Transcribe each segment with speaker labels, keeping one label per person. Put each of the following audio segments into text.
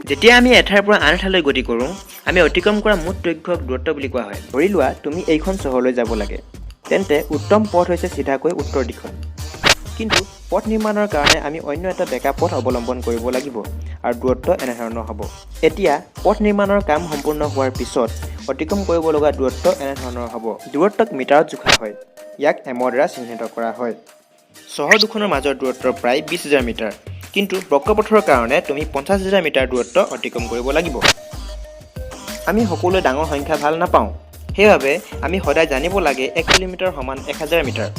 Speaker 1: যেতিয়া আমি এঠাইৰ পৰা আন এঠাইলৈ গতি কৰোঁ আমি অতিক্ৰম কৰা মুঠ দৈৰ্ঘ্যক দূৰত্ব বুলি কোৱা হয়। ধৰি লোৱা তুমি এইখন চহৰলৈ যাব লাগে, তেন্তে উত্তম পথ হৈছে চিধাকৈ উত্তৰ দিশত। কিন্তু পথ নিৰ্মাণৰ কাৰণে আমি অন্য এটা বেকা পথ অৱলম্বন কৰিব লাগিব আৰু দূৰত্ব এনেধৰণৰ হ'ব। এতিয়া পথ নিৰ্মাণৰ কাম সম্পূৰ্ণ হোৱাৰ পিছত অতিক্ৰম কৰিব লগা দূৰত্ব এনেধৰণৰ হ'ব। দূৰত্বক মিটাৰত জোখা হয়। ইয়াক এমৰ দ্বাৰা চিহ্নিত কৰা হয়। চহৰ দুখনৰ মাজৰ দূৰত্ব প্ৰায় 20,000 মিটাৰ, কিন্তু বক্ৰপথৰ কাৰণে তুমি 50,000 মিটাৰ দূৰত্ব অতিক্ৰম কৰিব লাগিব। আমি সকলোৱে ডাঙৰ সংখ্যা ভাল নাপাওঁ, সেইবাবে আমি সদায় জানিব লাগে 1 কিলোমিটাৰ সমান 1000 মিটাৰ।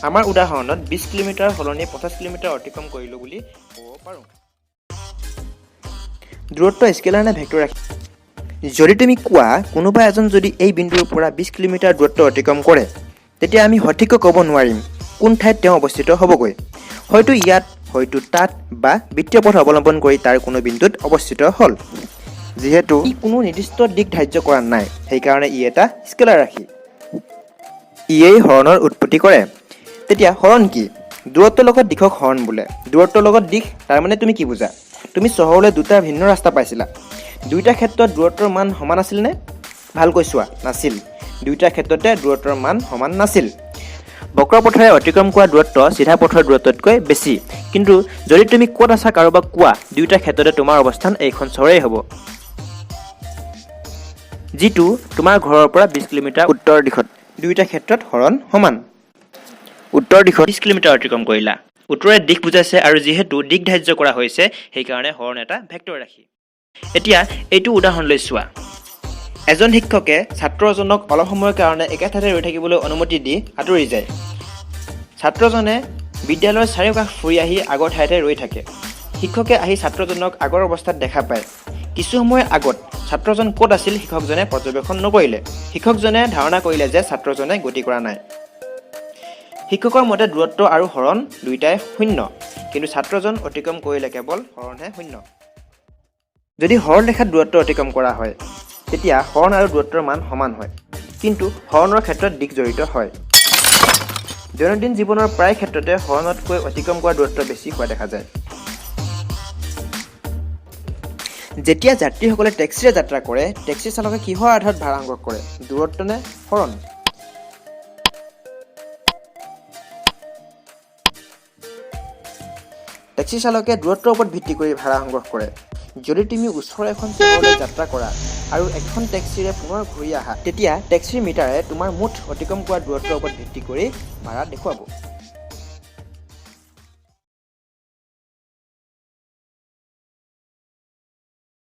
Speaker 1: আমাৰ উদাহৰণত 20 কিলোমিটাৰ সলনি 50 কিলোমিটাৰ অতিক্ৰম কৰিলোঁ বুলি ক'ব পাৰোঁ। দূৰত্ব স্কেলাৰ নে ভেক্টৰ ৰাশি? যদি তুমি কোৱা কোনোবা এজন যদি এই বিন্দুৰ পৰা 20 কিলোমিটাৰ দূৰত্ব অতিক্ৰম কৰে, তেতিয়া আমি সঠিককৈ ক'ব নোৱাৰিম কোন ঠাইত তেওঁ অৱস্থিত হ'বগৈ। হয়তো ইয়াত, হয়তো তাত, বা বৃত্তীয় পথ অৱলম্বন কৰি তাৰ কোনো বিন্দুত অৱস্থিত হ'ল। যিহেতু ই কোনো নিৰ্দিষ্ট দিশ ধাৰ্য কৰা নাই, সেইকাৰণে ই এটা স্কেলাৰ ৰাশি। ইয়েই হৰণৰ উৎপত্তি কৰে। তেতিয়া হৰণ কি? দূৰত্বৰ লগত দিশক হৰণ বোলে। দূৰত্বৰ লগত দিশ, তাৰমানে তুমি কি বুজা? তুমি চহৰলৈ দুটা ভিন্ন ৰাস্তা পাইছিলা। দুয়োটা ক্ষেত্ৰত দূৰত্বৰ মান সমান আছিলনে? ভালকৈ চোৱা, নাছিল। দুয়োটা ক্ষেত্ৰতে দূৰত্বৰ মান সমান নাছিল। বক্ৰপথেৰে অতিক্ৰম কৰা দূৰত্ব চিধা পথৰ দূৰত্বতকৈ বেছি। কিন্তু যদি তুমি ক'ত আছা কাৰোবাক কোৱা, দুয়োটা ক্ষেত্ৰতে তোমাৰ অৱস্থান এইখন চহৰেই হ'ব, যিটো তোমাৰ ঘৰৰ পৰা 20 কিলোমিটাৰ উত্তৰ দিশত। দুয়োটা ক্ষেত্ৰত হৰণ সমান। উত্তৰ দিশত 20 কিলোমিটাৰ অতিক্ৰম কৰিলা। উত্তৰে দিশ বুজাইছে আৰু যিহেতু দিশ ধাৰ্য কৰা হৈছে, সেইকাৰণে হৰণ এটা ভেক্টৰ ৰাশি। এতিয়া এইটো উদাহৰণ লৈ চোৱা। এজন শিক্ষকে ছাত্ৰজনক অলপ সময়ৰ কাৰণে একে ঠাইতে ৰৈ থাকিবলৈ অনুমতি দি আঁতৰি যায়। ছাত্ৰজনে বিদ্যালয়ৰ চাৰিওকাষ ফুৰি আহি আগৰ ঠাইতে ৰৈ থাকে। শিক্ষকে আহি ছাত্ৰজনক আগৰ অৱস্থাত দেখা পায়। কিছু সময়ৰ আগত ছাত্ৰজন ক'ত আছিল শিক্ষকজনে পৰ্যবেক্ষণ নকৰিলে। শিক্ষকজনে ধাৰণা কৰিলে যে ছাত্ৰজনে গতি কৰা নাই। শিক্ষকৰ মতে দূৰত্ব আৰু হৰণ দুয়োটাই শূন্য, কিন্তু ছাত্ৰজন অতিক্ৰম কৰিলে কেৱল হৰণহে শূন্য। যদি সৰলৰেখাত দূৰত্ব অতিক্ৰম কৰা হয়, তেতিয়া হৰণ আৰু দূৰত্বৰ মান সমান হয়, কিন্তু হৰণৰ ক্ষেত্ৰত দিশ জড়িত হয়। দৈনন্দিন জীৱনৰ প্ৰায় ক্ষেত্ৰতে হৰণতকৈ অতিক্ৰম কৰা দূৰত্ব বেছি হোৱা দেখা যায়। যেতিয়া যাত্ৰীসকলে টেক্সিৰে যাত্ৰা কৰে, টেক্সি চালকে কিহৰ আধাৰত ভাড়া সংগ্ৰহ কৰে? দূৰত্ব নে হৰণ? টেক্সি চালকে দূৰত্বৰ ওপৰত ভিত্তি কৰি ভাড়া সংগ্ৰহ কৰে। যদি তুমি ওচৰৰ এখন চহৰলৈ যাত্ৰা কৰা আৰু এখন টেক্সিৰে পুনৰ ঘূৰি আহা, তেতিয়া টেক্সিৰ মিটাৰে তোমাৰ মুঠ অতিক্ৰম কৰা দূৰত্বৰ ওপৰত ভিত্তি কৰি ভাড়া দেখুৱাব।